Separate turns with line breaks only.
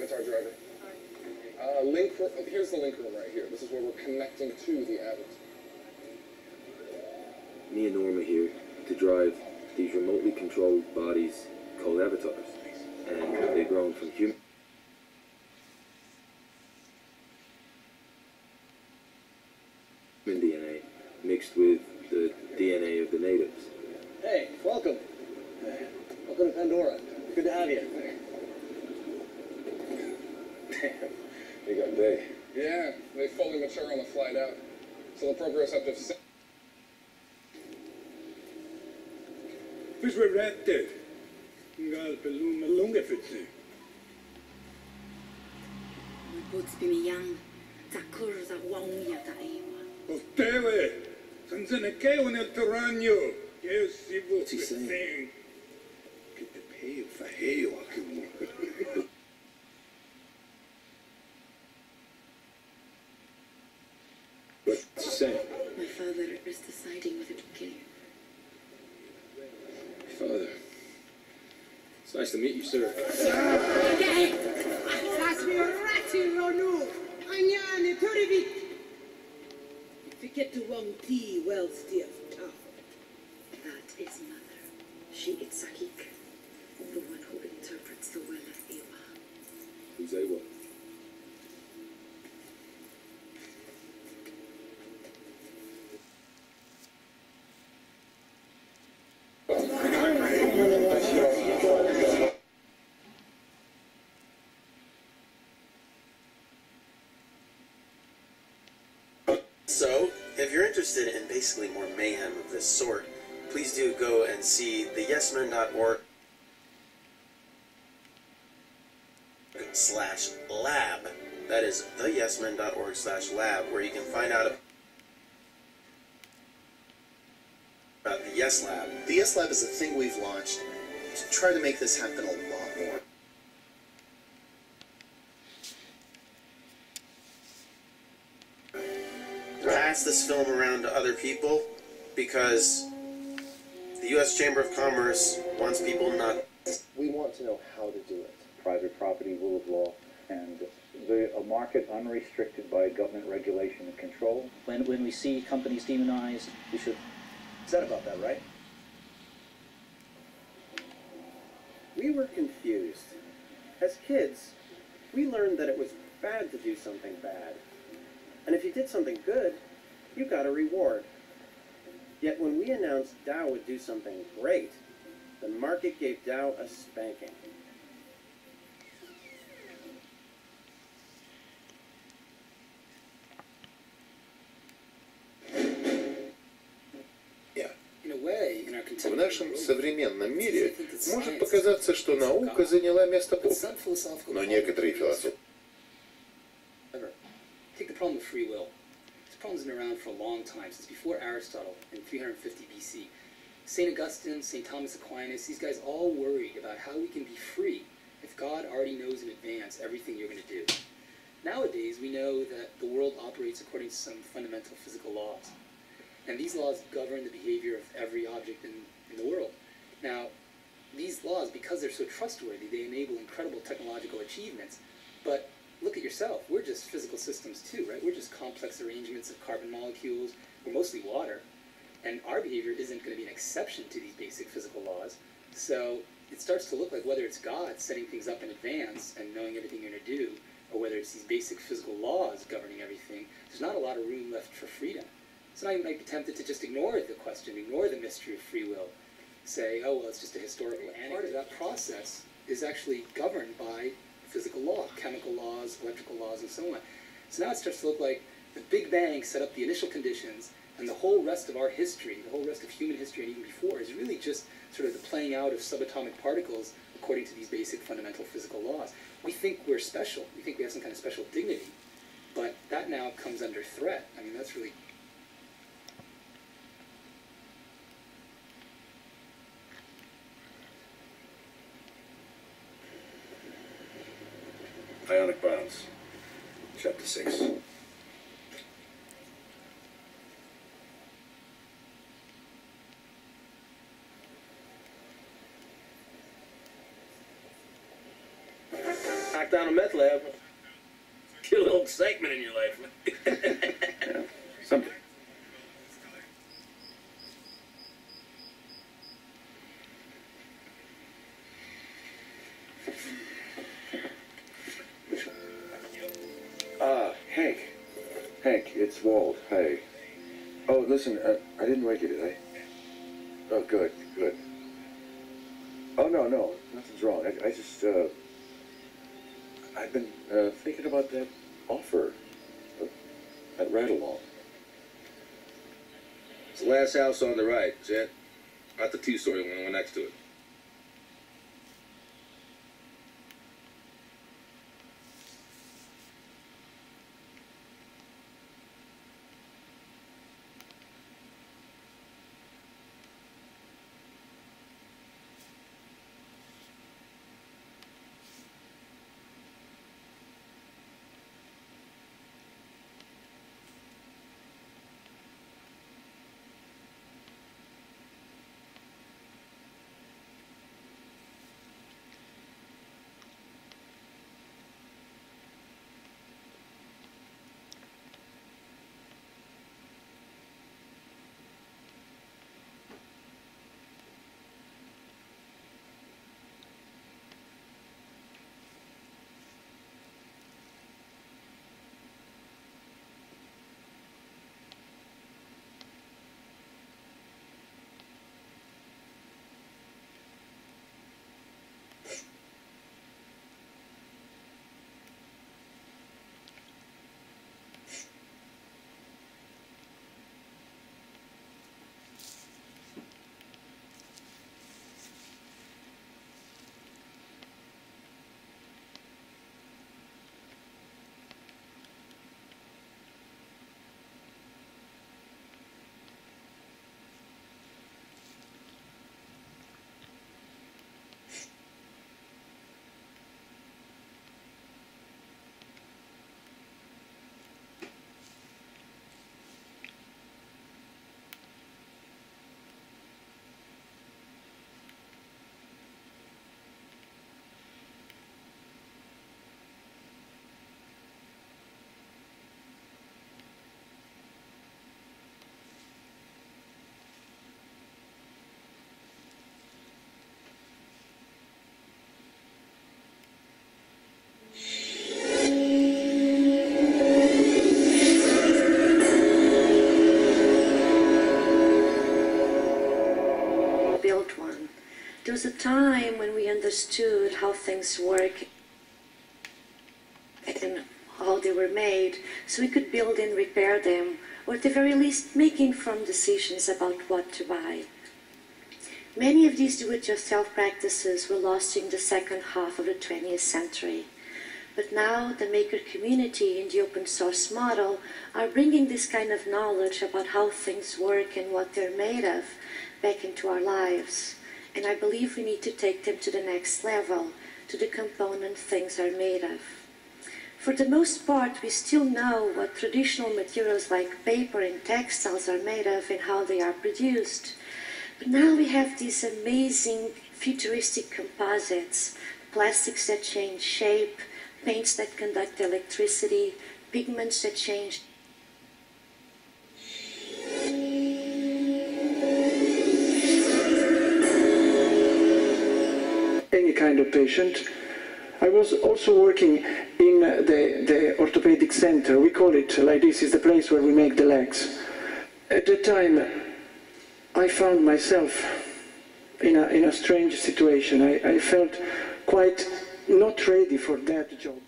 Guitar driver. Here's the link room right here. This is where we're connecting to the avatar.
Me and Norma here to drive these remotely controlled bodies called avatars, and they're grown from human DNA mixed with the DNA of the natives.
Hey, welcome. Welcome to Pandora. Good to have you.
Damn, you got big. Yeah, they fully mature on the flight out. So they'll progress up to...
Fish were rätter. Ngal pelum lunga futsu.
Puts bimiyang takur za wangya ta ewa.
Ostewe. Sansana keo nel terrano. Yes, sivo.
What's he saying?
Get the pay for hail.
What's he saying?
My father is deciding whether to kill you.
Father. It's nice to meet you, sir.
Forget to wrong tea, well stiff, tough. That is mother. She is Sakik, the one who interprets the well of Ewa.
Who's Ewa?
So, if you're interested in basically more mayhem of this sort, please do go and see the yesmen.org/lab. That is theyesmen.org/lab, where you can find out about the Yes Lab.
The Yes Lab is a thing we've launched to try to make this happen a lot more.
Pass this film around to other people because the U.S. Chamber of Commerce wants people not.
We want to know how to do it.
private property, rule of law, and a market unrestricted by government regulation and control.
When we see companies demonized, we should...
Said about that, right? We were confused. As kids, we learned that it was bad to do something bad. And if you did something good, you got a reward. Yet when we announced Dow would do something great, the market gave Dow a spanking.
В нашем современном мире может показаться, что наука заняла место Бога, но некоторые философы...
Take the problem of free will. This problem's been around for a long time, since before Aristotle in 350 BC. St. Augustine, St. Thomas Aquinas, these guys all worried about how we can be free if God already knows in advance everything you're going to do. Nowadays, we know that the world operates according to some fundamental physical laws. And these laws govern the behavior of every object in the world. Now, these laws, because they're so trustworthy, they enable incredible technological achievements. But look at yourself. We're just physical systems too, right? We're just complex arrangements of carbon molecules. We're mostly water. And our behavior isn't going to be an exception to these basic physical laws. So it starts to look like whether it's God setting things up in advance and knowing everything you're going to do, or whether it's these basic physical laws governing everything, there's not a lot of room left for freedom. So now you might be tempted to just ignore the question, ignore the mystery of free will. Say, oh, well, it's just a historical anecdote. Part of that process is actually governed by physical law, chemical laws, electrical laws, and so on. So now it starts to look like the Big Bang set up the initial conditions, and the whole rest of our history, the whole rest of human history and even before, is really just sort of the playing out of subatomic particles according to these basic fundamental physical laws. We think we're special. We think we have some kind of special dignity. But that now comes under threat. I mean, that's really...
Ionic bonds, chapter 6.
Knock down a meth lab. Get a little excitement in your life.
Yeah, something. Hank, it's Walt. Hey. Oh, listen, I didn't wake you, did I? Oh, good. Oh, no, nothing's wrong. I just, I've been thinking about that offer, that ride-along.
It's the last house on the right, is it? Not the two-story one, the one next to it.
time when we understood how things work and how they were made, so we could build and repair them, or at the very least make informed decisions about what to buy. Many of these do-it-yourself practices were lost in the second half of the 20th century. But now the maker community in the open source model are bringing this kind of knowledge about how things work and what they're made of back into our lives. And I believe we need to take them to the next level, to the component things are made of. For the most part, we still know what traditional materials like paper and textiles are made of and how they are produced. But now we have these amazing futuristic composites, plastics that change shape, paints that conduct electricity, pigments that change.
Any kind of patient. I was also working in the orthopedic center. We call it like this, is the place where we make the legs. At the time, I found myself in a strange situation. I felt quite not ready for that job.